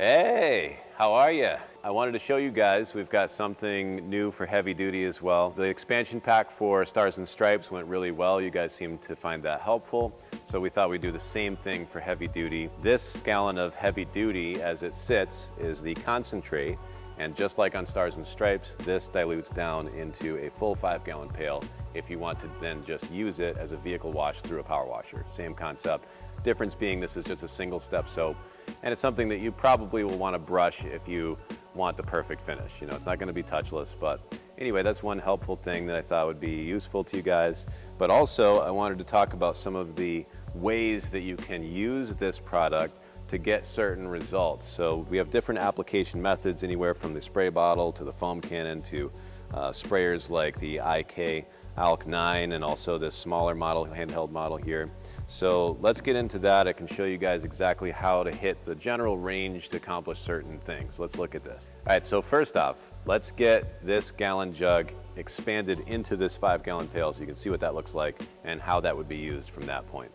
Hey, how are you? I wanted to show you guys, we've got something new for heavy duty as well. The expansion pack for Stars and Stripes went really well. You guys seem to find that helpful. So we thought we'd do the same thing for heavy duty. This gallon of heavy duty, as it sits, is the concentrate. And just like on Stars and Stripes, this dilutes down into a full 5-gallon pail if you want to then just use it as a vehicle wash through a power washer. Same concept. Difference being this is just a single step soap. And it's something that you probably will want to brush if you want the perfect finish. You know, it's not going to be touchless, but anyway, that's one helpful thing that I thought would be useful to you guys. But also, I wanted to talk about some of the ways that you can use this product to get certain results. So we have different application methods, anywhere from the spray bottle to the foam cannon to sprayers like the IK ALK 9 and also this smaller model, handheld model here. So let's get into that. I can show you guys exactly how to hit the general range to accomplish certain things. Let's look at this. All right, so first off, let's get this gallon jug expanded into this 5-gallon pail so you can see what that looks like and how that would be used from that point.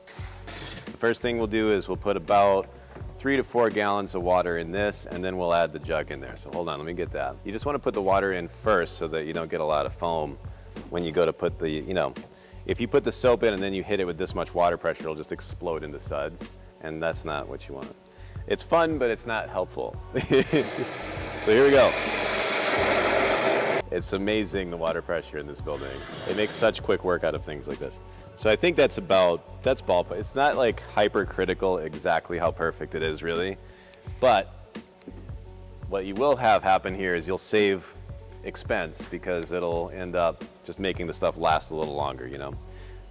The first thing we'll do is we'll put about 3 to 4 gallons of water in this, and then we'll add the jug in there. So hold on, let me get that. You just want to put the water in first so that you don't get a lot of foam when you go to put the, if you put the soap in and then you hit it with this much water pressure, it'll just explode into suds, and that's not what you want. It's fun, but it's not helpful. So here we go. It's amazing the water pressure in this building. It makes such quick work out of things like this. So I think that's ballpark. It's not like hypercritical exactly how perfect it is really, but what you will have happen here is you'll save expense because it'll end up just making the stuff last a little longer,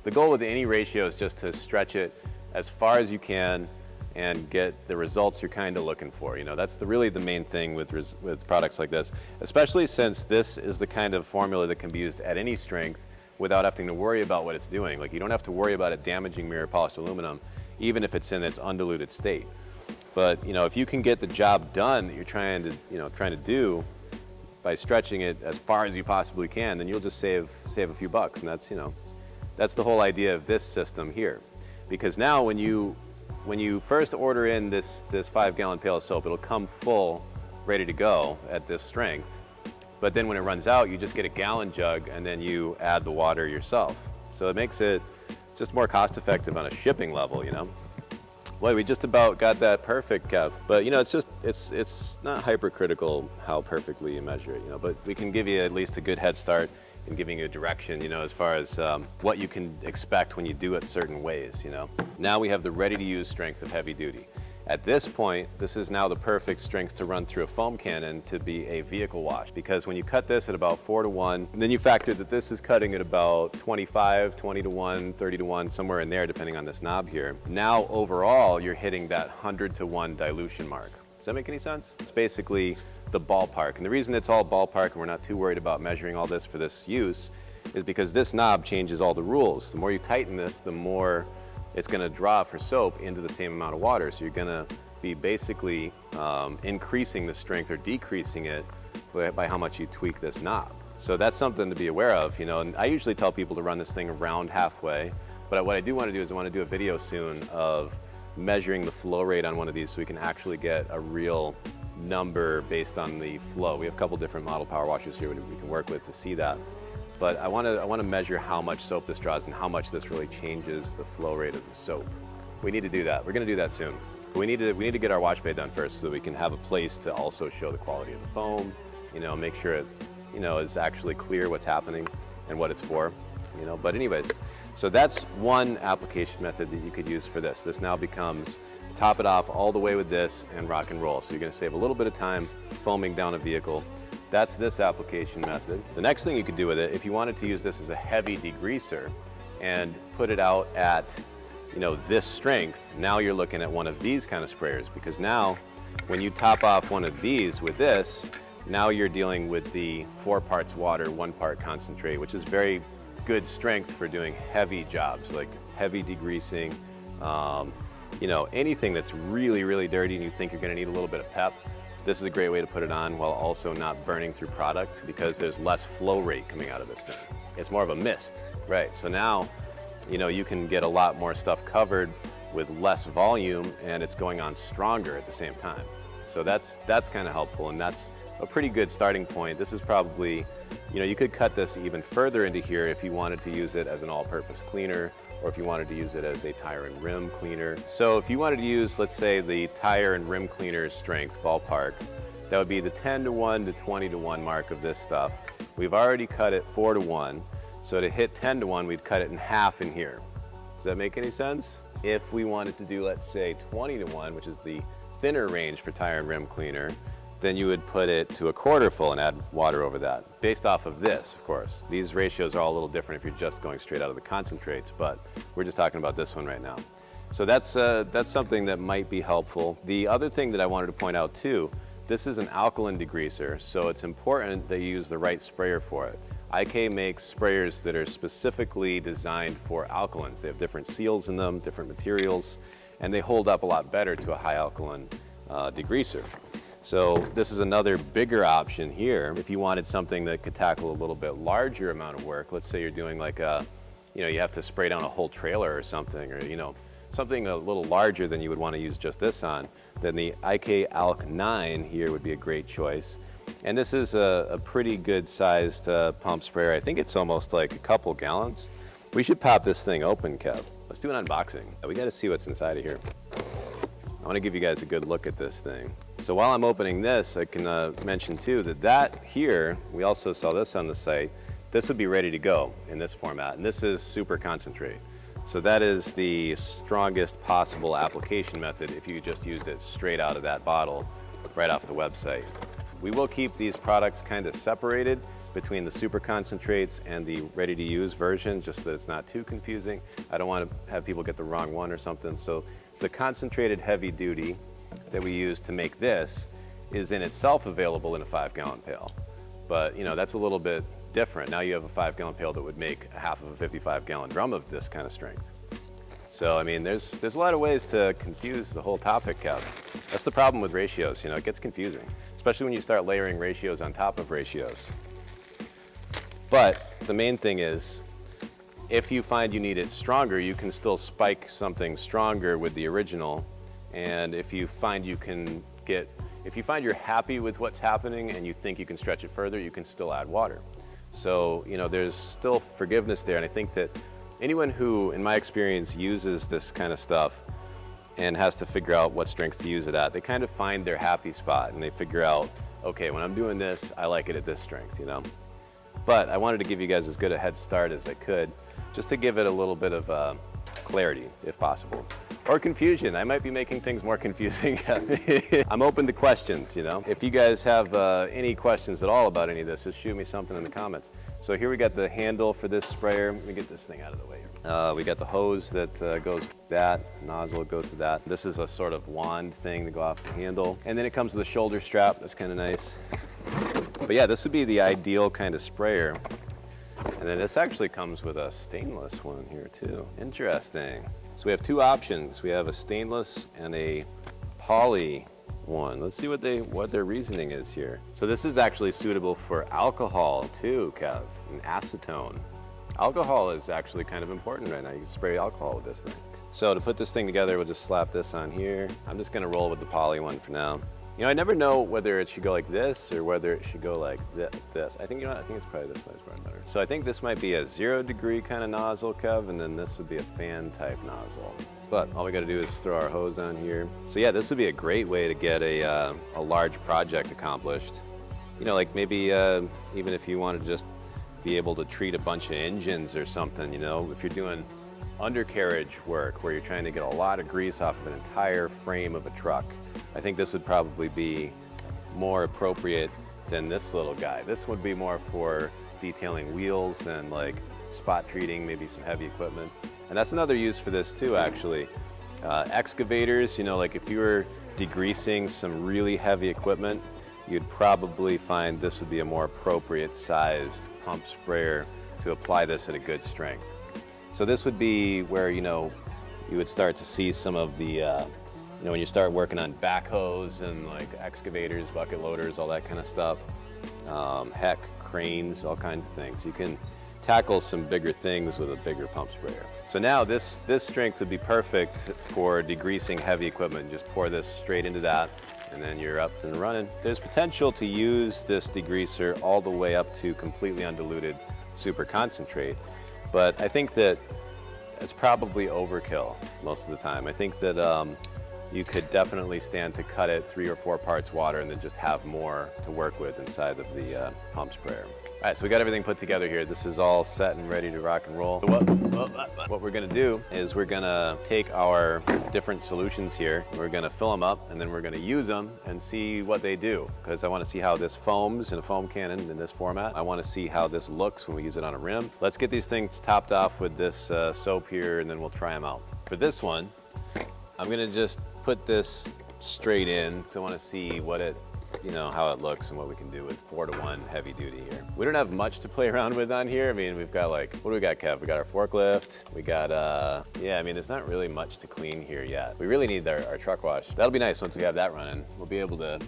The goal with any ratio is just to stretch it as far as you can and get the results you're kind of looking for. That's really the main thing with products like this, especially since this is the kind of formula that can be used at any strength without having to worry about what it's doing. Like, you don't have to worry about it damaging mirror polished aluminum, even if it's in its undiluted state. But if you can get the job done that you're trying to do by stretching it as far as you possibly can, then you'll just save a few bucks. And that's the whole idea of this system here. Because now when you first order in this 5-gallon pail of soap, it'll come full, ready to go at this strength. But then when it runs out, you just get a gallon jug and then you add the water yourself. So it makes it just more cost effective on a shipping level, Boy, we just about got that perfect, Kev. But it's not hypercritical how perfectly you measure it, but we can give you at least a good head start in giving you a direction, as far as what you can expect when you do it certain ways, Now we have the ready-to-use strength of heavy duty. At this point, this is now the perfect strength to run through a foam cannon to be a vehicle wash, because when you cut this at about 4 to 1, and then you factor that this is cutting at about 25, 20 to 1, 30 to 1, somewhere in there depending on this knob here. Now overall, you're hitting that 100 to 1 dilution mark. Does that make any sense? It's basically the ballpark. And the reason it's all ballpark and we're not too worried about measuring all this for this use is because this knob changes all the rules. The more you tighten this, the more it's going to draw for soap into the same amount of water. So you're going to be basically increasing the strength or decreasing it by how much you tweak this knob. So that's something to be aware of, and I usually tell people to run this thing around halfway. But what I do want to do is I want to do a video soon of measuring the flow rate on one of these so we can actually get a real number based on the flow. We have a couple different model power washers here we can work with to see that. But I want to measure how much soap this draws and how much this really changes the flow rate of the soap. We need to do that. We're going to do that soon. But we need to get our wash bay done first so that we can have a place to also show the quality of the foam, make sure it, is actually clear what's happening and what it's for, But anyways, so that's one application method that you could use for this. This now becomes top it off all the way with this and rock and roll. So you're going to save a little bit of time foaming down a vehicle. That's this application method. The next thing you could do with it, if you wanted to use this as a heavy degreaser and put it out at, this strength, now you're looking at one of these kind of sprayers, because now when you top off one of these with this, now you're dealing with the 4 parts water, 1 part concentrate, which is very good strength for doing heavy jobs, like heavy degreasing, anything that's really, really dirty and you think you're going to need a little bit of pep. This is a great way to put it on while also not burning through product, because there's less flow rate coming out of this thing. It's more of a mist, right? So now, you can get a lot more stuff covered with less volume and it's going on stronger at the same time. So that's kind of helpful, and that's a pretty good starting point. This is probably, you could cut this even further into here if you wanted to use it as an all-purpose cleaner, or if you wanted to use it as a tire and rim cleaner. So if you wanted to use, let's say, the tire and rim cleaner strength ballpark, that would be the 10-to-1 to 20-to-1 mark of this stuff. We've already cut it 4-to-1, so to hit 10-to-1, we'd cut it in half in here. Does that make any sense? If we wanted to do, let's say, 20-to-1, which is the thinner range for tire and rim cleaner, then you would put it to a quarter full and add water over that, based off of this, of course. These ratios are all a little different if you're just going straight out of the concentrates, but we're just talking about this one right now. So that's something that might be helpful. The other thing that I wanted to point out too, this is an alkaline degreaser, so it's important that you use the right sprayer for it. IK makes sprayers that are specifically designed for alkalines. They have different seals in them, different materials, and they hold up a lot better to a high alkaline degreaser. So this is another bigger option here. If you wanted something that could tackle a little bit larger amount of work, let's say you're doing like you have to spray down a whole trailer or something, or something a little larger than you would want to use just this on, then the IK Alk 9 here would be a great choice. And this is a pretty good sized pump sprayer. I think it's almost like a couple gallons. We should pop this thing open, Kev. Let's do an unboxing. We got to see what's inside of here. I want to give you guys a good look at this thing. So while I'm opening this, I can mention too that here, we also saw this on the site, this would be ready to go in this format, and this is super concentrate. So that is the strongest possible application method if you just used it straight out of that bottle, right off the website. We will keep these products kind of separated between the super concentrates and the ready to use version, just so that it's not too confusing. I don't want to have people get the wrong one or something. So the concentrated heavy duty that we use to make this is in itself available in a 5-gallon pail. But that's a little bit different. Now you have a 5-gallon pail that would make a half of a 55-gallon drum of this kind of strength. So I mean, there's a lot of ways to confuse the whole topic, Kev. That's the problem with ratios, it gets confusing, especially when you start layering ratios on top of ratios. But the main thing is, if you find you need it stronger, you can still spike something stronger with the original. And if you find you're happy with what's happening and you think you can stretch it further, you can still add water. So, there's still forgiveness there. And I think that anyone who, in my experience, uses this kind of stuff and has to figure out what strength to use it at, they kind of find their happy spot and they figure out, okay, when I'm doing this, I like it at this strength, But I wanted to give you guys as good a head start as I could, just to give it a little bit of clarity, if possible. Or confusion. I might be making things more confusing. I'm open to questions, If you guys have any questions at all about any of this, just shoot me something in the comments. So here we got the handle for this sprayer. Let me get this thing out of the way here. We got the hose that goes to that, nozzle goes to that. This is a sort of wand thing to go off the handle. And then it comes with a shoulder strap. That's kind of nice. But yeah, this would be the ideal kind of sprayer. And then this actually comes with a stainless one here too. Interesting. So we have two options. We have a stainless and a poly one. Let's see what their reasoning is here. So this is actually suitable for alcohol too, Kev, and acetone. Alcohol is actually kind of important right now. You can spray alcohol with this thing. So to put this thing together, we'll just slap this on here. I'm just gonna roll with the poly one for now. I never know whether it should go like this or whether it should go like this. I think it's probably this way is probably better. So I think this might be a 0-degree kind of nozzle, Kev, and then this would be a fan type nozzle. But all we gotta do is throw our hose on here. So yeah, this would be a great way to get a large project accomplished. Like maybe even if you want to just be able to treat a bunch of engines or something, if you're doing undercarriage work where you're trying to get a lot of grease off of an entire frame of a truck, I think this would probably be more appropriate than this little guy. This would be more for detailing wheels and like spot treating, maybe some heavy equipment. And that's another use for this too, actually. Excavators, like if you were degreasing some really heavy equipment, you'd probably find this would be a more appropriate sized pump sprayer to apply this at a good strength. So this would be where, you would start to see some of the, when you start working on backhoes and like excavators, bucket loaders, all that kind of stuff, heck, cranes, all kinds of things. You can tackle some bigger things with a bigger pump sprayer. So now this strength would be perfect for degreasing heavy equipment. Just pour this straight into that and then you're up and running. There's potential to use this degreaser all the way up to completely undiluted super concentrate, but I think that it's probably overkill most of the time. I think that you could definitely stand to cut it 3 or 4 parts water and then just have more to work with inside of the pump sprayer. All right, so we got everything put together here. This is all set and ready to rock and roll. What we're gonna do is we're gonna take our different solutions here, we're gonna fill them up, and then we're gonna use them and see what they do. Because I wanna see how this foams in a foam cannon in this format. I wanna see how this looks when we use it on a rim. Let's get these things topped off with this soap here, and then we'll try them out. For this one, I'm gonna just put this straight in, because I wanna see what it, how it looks and what we can do with 4-to-1 heavy duty here. We don't have much to play around with on here. I mean, we've got what do we got, Kev? We got our forklift. We got, yeah, I mean, there's not really much to clean here yet. We really need our truck wash. That'll be nice once we have that running. We'll be able to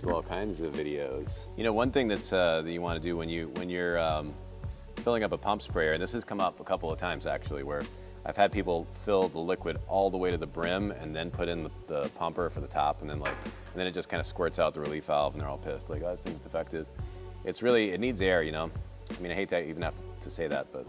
do all kinds of videos. One thing that's, that you want to do when you're filling up a pump sprayer, and this has come up a couple of times actually, where I've had people fill the liquid all the way to the brim and then put in the pumper for the top, and then it just kind of squirts out the relief valve, and they're all pissed, like, oh, this thing's defective. It's really, it needs air, I mean, I hate to even have to say that, but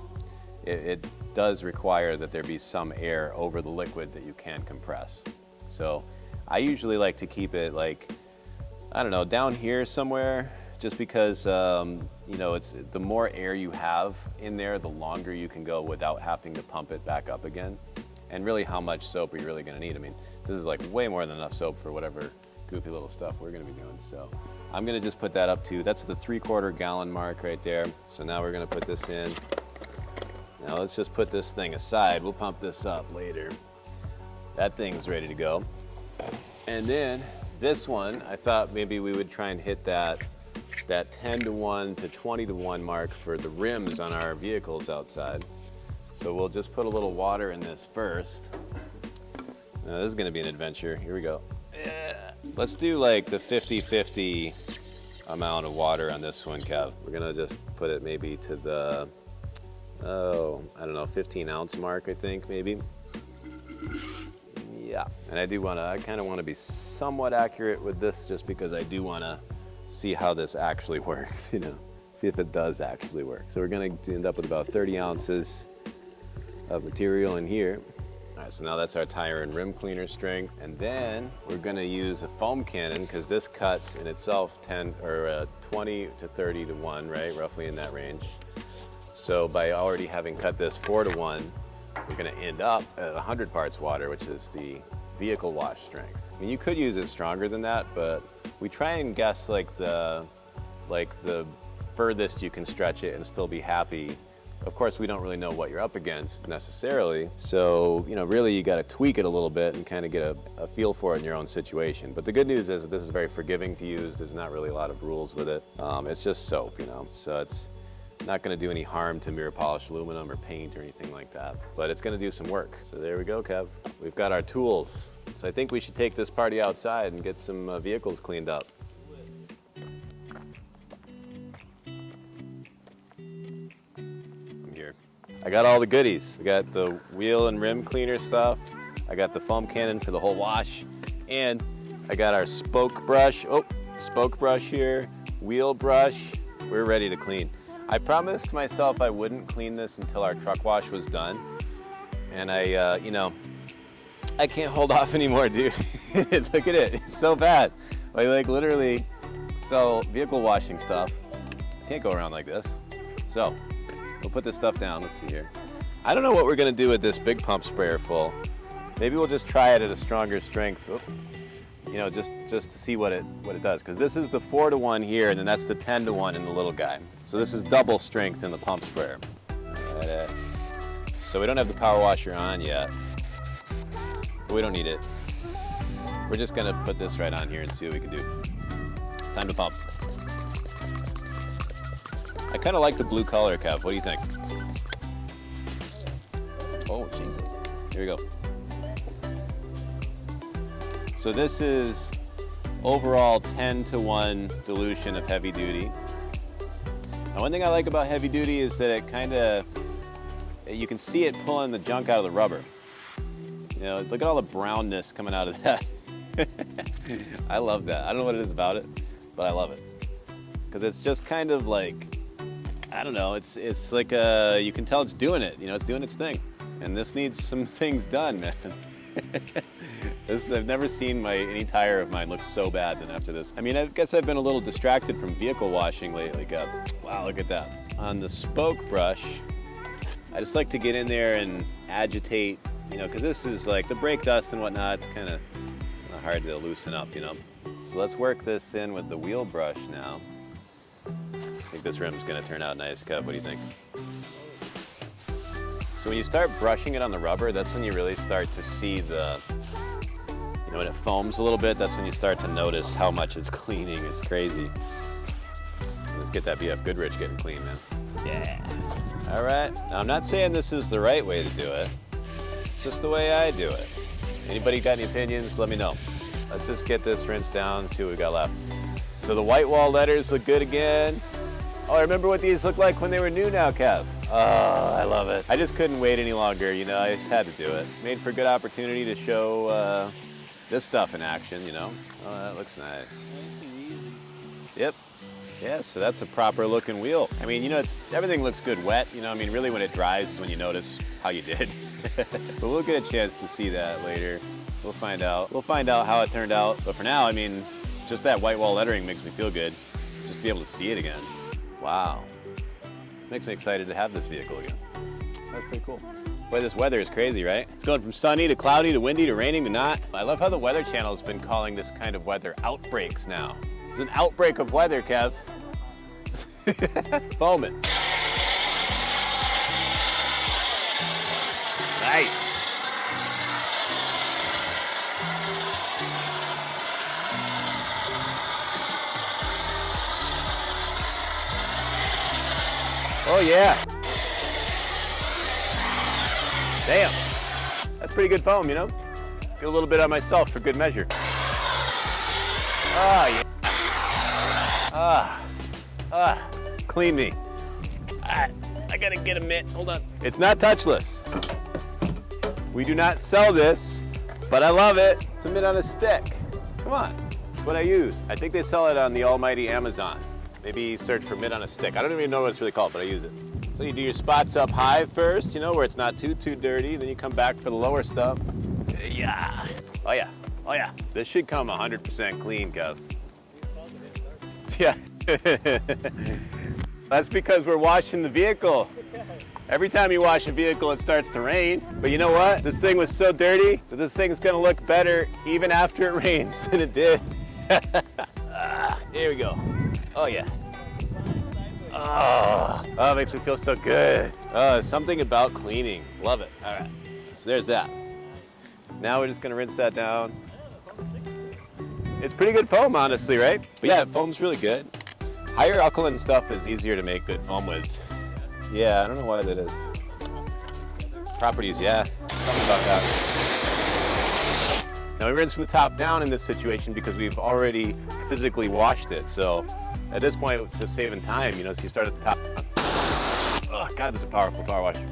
it does require that there be some air over the liquid that you can compress. So I usually like to keep it I don't know, down here somewhere, just because, it's the more air you have in there, the longer you can go without having to pump it back up again. And really, how much soap are you really gonna need? I mean, this is way more than enough soap for whatever goofy little stuff we're gonna be doing. So I'm gonna just put that up to, that's the 3/4 gallon mark right there. So now we're gonna put this in. Now let's just put this thing aside. We'll pump this up later. That thing's ready to go. And then this one, I thought maybe we would try and hit that 10-to-1 to 20-to-1 mark for the rims on our vehicles outside. So we'll just put a little water in this first. Now this is gonna be an adventure. Here we go. Let's do the 50-50 amount of water on this one, Kev. We're gonna just put it maybe to the, I don't know, 15-ounce mark, I think, maybe. Yeah, and I kind of want to be somewhat accurate with this, just because I do want to see how this actually works, see if it does actually work. So we're going to end up with about 30 ounces of material in here. All right, so now that's our tire and rim cleaner strength. And then we're going to use a foam cannon, because this cuts in itself 20 to 30 to 1, right? Roughly in that range. So by already having cut this 4-to-1, we're going to end up at 100 parts water, which is the vehicle wash strength. I mean, you could use it stronger than that, but we try and guess the furthest you can stretch it and still be happy. Of course, we don't really know what you're up against necessarily, so really you got to tweak it a little bit and kind of get a feel for it in your own situation. But the good news is that this is very forgiving to use. There's not really a lot of rules with it. It's just soap, so it's not going to do any harm to mirror polished aluminum or paint or anything like that, but it's going to do some work. So there we go, Kev. We've got our tools. So I think we should take this party outside and get some vehicles cleaned up. I'm here. I got all the goodies. I got the wheel and rim cleaner stuff. I got the foam cannon for the whole wash, and I got our spoke brush. Oh, spoke brush here, wheel brush. We're ready to clean. I promised myself I wouldn't clean this until our truck wash was done. And I can't hold off anymore, dude. Look at it, it's so bad. Literally sell vehicle washing stuff. I can't go around like this. So, we'll put this stuff down, let's see here. I don't know what we're gonna do with this big pump sprayer full. Maybe we'll just try it at a stronger strength. Oh. Just to see what it does. Because this is the 4-to-1 here, and then that's the 10-to-1 in the little guy. So this is double strength in the pump sprayer. So we don't have the power washer on yet, but we don't need it. We're just gonna put this right on here and see what we can do. Time to pump. I kind of like the blue color, Kev. What do you think? Oh, Jesus. Here we go. So this is overall 10-to-1 dilution of heavy duty. Now, one thing I like about heavy duty is that you can see it pulling the junk out of the rubber. Look at all the brownness coming out of that. I love that. I don't know what it is about it, but I love it. Because it's just kind of like, I don't know, it's like you can tell it's doing it, you know, it's doing its thing. And this needs some things done, man. I've never seen any tire of mine look so bad than after this. I mean, I guess I've been a little distracted from vehicle washing lately. Wow, look at that. On the spoke brush, I just like to get in there and agitate, you know, because this is like the brake dust and whatnot, it's kind of hard to loosen up, you know. So let's work this in with the wheel brush now. I think this rim's gonna turn out nice, Kev. What do you think? So when you start brushing it on the rubber, that's when you really start to see the, you know, when it foams a little bit, that's when you start to notice how much it's cleaning. It's crazy. Let's get that BF Goodrich getting clean, man. Yeah. All right. Now, I'm not saying this is the right way to do it. It's just the way I do it. Anybody got any opinions? Let me know. Let's just get this rinsed down and see what we got left. So the white wall letters look good again. Oh, I remember what these looked like when they were new now, Kev. Oh, I love it. I just couldn't wait any longer, you know, I just had to do it. Made for a good opportunity to show this stuff in action, you know. Oh, that looks nice. Yep. Yeah, so that's a proper looking wheel. I mean, you know, everything looks good wet, you know, I mean, really when it dries is when you notice how you did. But we'll get a chance to see that later. We'll find out. We'll find out how it turned out. But for now, I mean, just that white wall lettering makes me feel good. Just to be able to see it again. Wow. Makes me excited to have this vehicle again. That's pretty cool. Boy, this weather is crazy, right? It's going from sunny to cloudy to windy to raining to not. I love how the Weather Channel has been calling this kind of weather outbreaks now. It's an outbreak of weather, Kev. Foaming. Nice. Oh yeah. Damn. That's pretty good foam, you know? Get a little bit on myself for good measure. Oh yeah. Clean me. I gotta get a mitt, hold on. It's not touchless. We do not sell this, but I love it. It's a mitt on a stick. Come on, it's what I use. I think they sell it on the almighty Amazon. Maybe search for mitt on a stick. I don't even know what it's really called, but I use it. So you do your spots up high first, you know, where it's not too dirty. Then you come back for the lower stuff. Yeah. Oh yeah. Oh yeah. This should come 100% clean, Kev. Yeah. That's because we're washing the vehicle. Every time you wash a vehicle, it starts to rain. But you know what? This thing was so dirty that this thing's gonna look better even after it rains than it did. Here we go. Oh yeah. Oh, it makes me feel so good. Something about cleaning. Love it. All right. So there's that. Now we're just gonna rinse that down. It's pretty good foam, honestly, right? But yeah, foam's really good. Higher alkaline stuff is easier to make good foam with. Yeah, I don't know why that is. Properties, yeah. Something about that. Now we rinse from the top down in this situation because we've already physically washed it. So at this point, it's just saving time, you know, so you start at the top. Oh, God, this is a powerful power washer.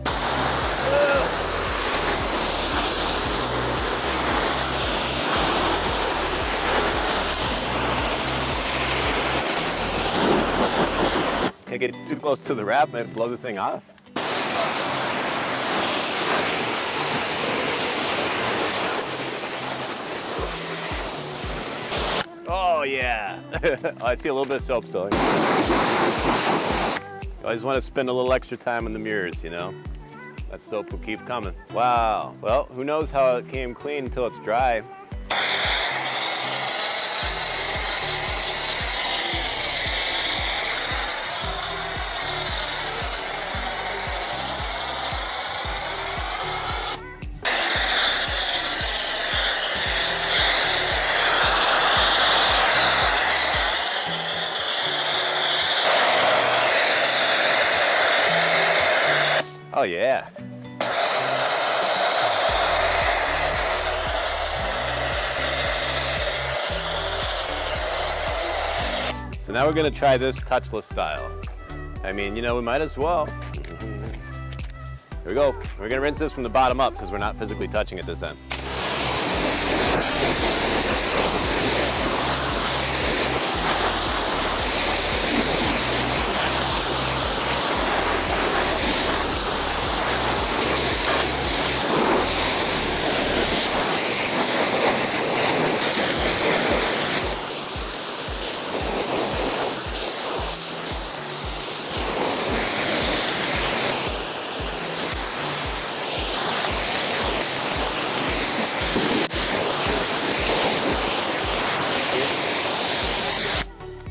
Can't get too close to the wrap, might blow the thing off. Oh yeah. Oh, I see a little bit of soap still. You always want to spend a little extra time in the mirrors, you know? That soap will keep coming. Wow. Well, who knows how it came clean until it's dry. Oh yeah. So now we're gonna try this touchless style. I mean, you know, we might as well. Here we go. We're gonna rinse this from the bottom up because we're not physically touching it this time.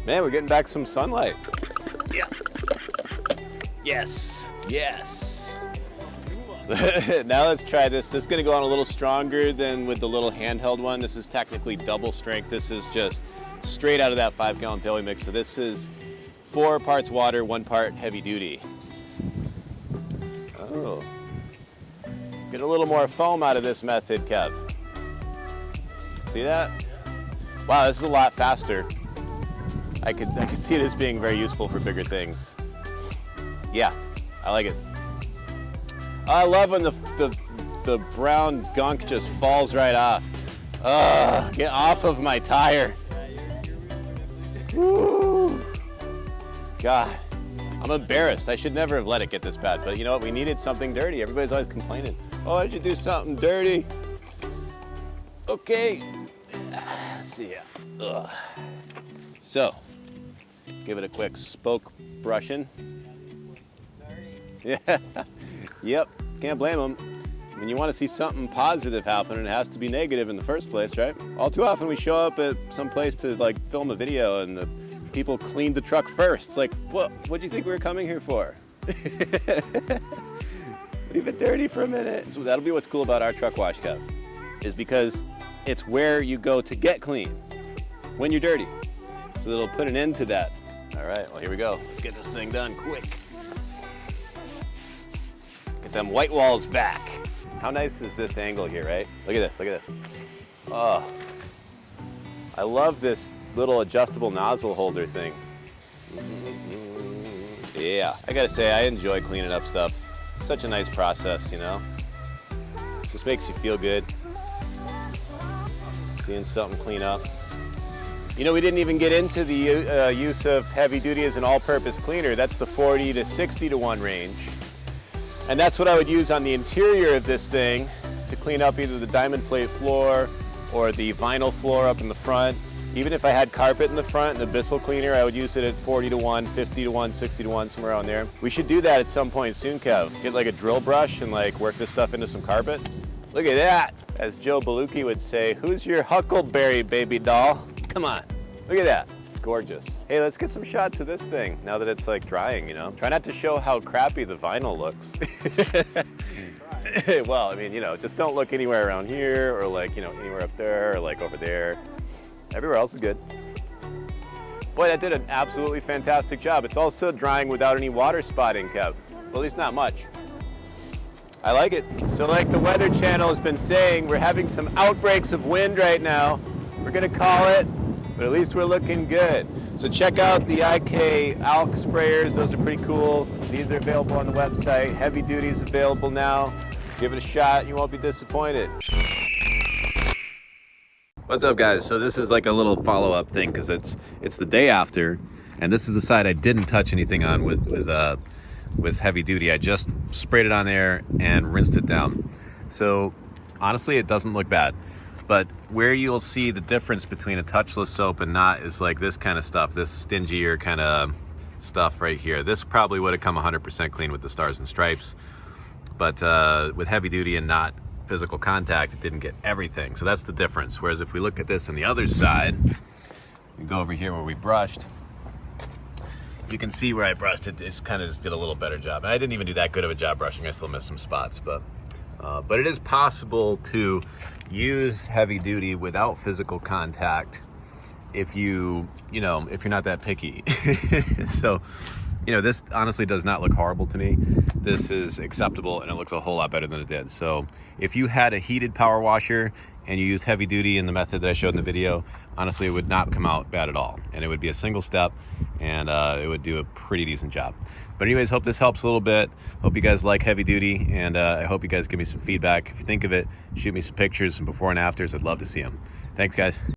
Man, we're getting back some sunlight. Yeah. Yes. Yes. Now let's try this. This is going to go on a little stronger than with the little handheld one. This is technically double strength. This is just straight out of that 5-gallon pail we mix. So this is 4 parts water, 1 part heavy duty. Oh. Get a little more foam out of this method, Kev. See that? Wow, this is a lot faster. I could see this being very useful for bigger things. Yeah, I like it. I love when the brown gunk just falls right off. Ugh, get off of my tire. Woo. God, I'm embarrassed. I should never have let it get this bad, but you know what? We needed something dirty. Everybody's always complaining. Oh, I should do something dirty. Okay, let's see ya. Ugh. So, give it a quick spoke brushing. Yeah, yep, can't blame them. When you want to see something positive happen, it has to be negative in the first place, right? All too often we show up at some place to like film a video and the people cleaned the truck first. It's like, what do you think we were coming here for? Leave it dirty for a minute. So that'll be what's cool about our truck wash, Kev, is because it's where you go to get clean when you're dirty. So it'll put an end to that. All right, well, here we go. Let's get this thing done quick. Get them white walls back. How nice is this angle here, right? Look at this, look at this. Oh, I love this little adjustable nozzle holder thing. Yeah, I gotta say, I enjoy cleaning up stuff. It's such a nice process, you know? It just makes you feel good. Seeing something clean up. You know, we didn't even get into the use of heavy duty as an all-purpose cleaner. That's the 40 to 60 to 1 range. And that's what I would use on the interior of this thing to clean up either the diamond plate floor or the vinyl floor up in the front. Even if I had carpet in the front and a Bissell cleaner, I would use it at 40 to 1, 50 to 1, 60 to 1, somewhere around there. We should do that at some point soon, Kev. Get like a drill brush and like work this stuff into some carpet. Look at that. As Joe Belushi would say, who's your huckleberry baby doll? Come on, look at that. Gorgeous. Hey, let's get some shots of this thing now that it's like drying, you know? Try not to show how crappy the vinyl looks. Well, I mean, you know, just don't look anywhere around here or like, you know, anywhere up there or like over there. Everywhere else is good. Boy, that did an absolutely fantastic job. It's also drying without any water spotting, Kev. Well, at least not much. I like it. So like the Weather Channel has been saying, we're having some outbreaks of wind right now. We're gonna call it, but at least we're looking good. So check out the IK alk sprayers. Those are pretty cool. These are available on the website. Heavy duty is available now. Give it a shot, you won't be disappointed. What's up, guys? So this is like a little follow-up thing because it's the day after, and this is the side I didn't touch anything on with heavy duty. I just sprayed it on there and rinsed it down. So honestly, it doesn't look bad. But where you'll see the difference between a touchless soap and not is like this kind of stuff, this stingier kind of stuff right here. This probably would have come 100% clean with the Stars and Stripes, but with heavy duty and not physical contact, it didn't get everything. So that's the difference. Whereas if we look at this on the other side, we go over here where we brushed, you can see where I brushed it. It kind of just did a little better job. And I didn't even do that good of a job brushing. I still missed some spots, but it is possible to use heavy duty without physical contact if you're not that picky. So, you know, this honestly does not look horrible to me. This is acceptable and it looks a whole lot better than it did. So if you had a heated power washer and you use heavy duty in the method that I showed in the video, honestly, it would not come out bad at all. And it would be a single step and it would do a pretty decent job. But anyways, hope this helps a little bit. Hope you guys like heavy duty, and I hope you guys give me some feedback. If you think of it, shoot me some pictures, some before and afters. I'd love to see them. Thanks, guys.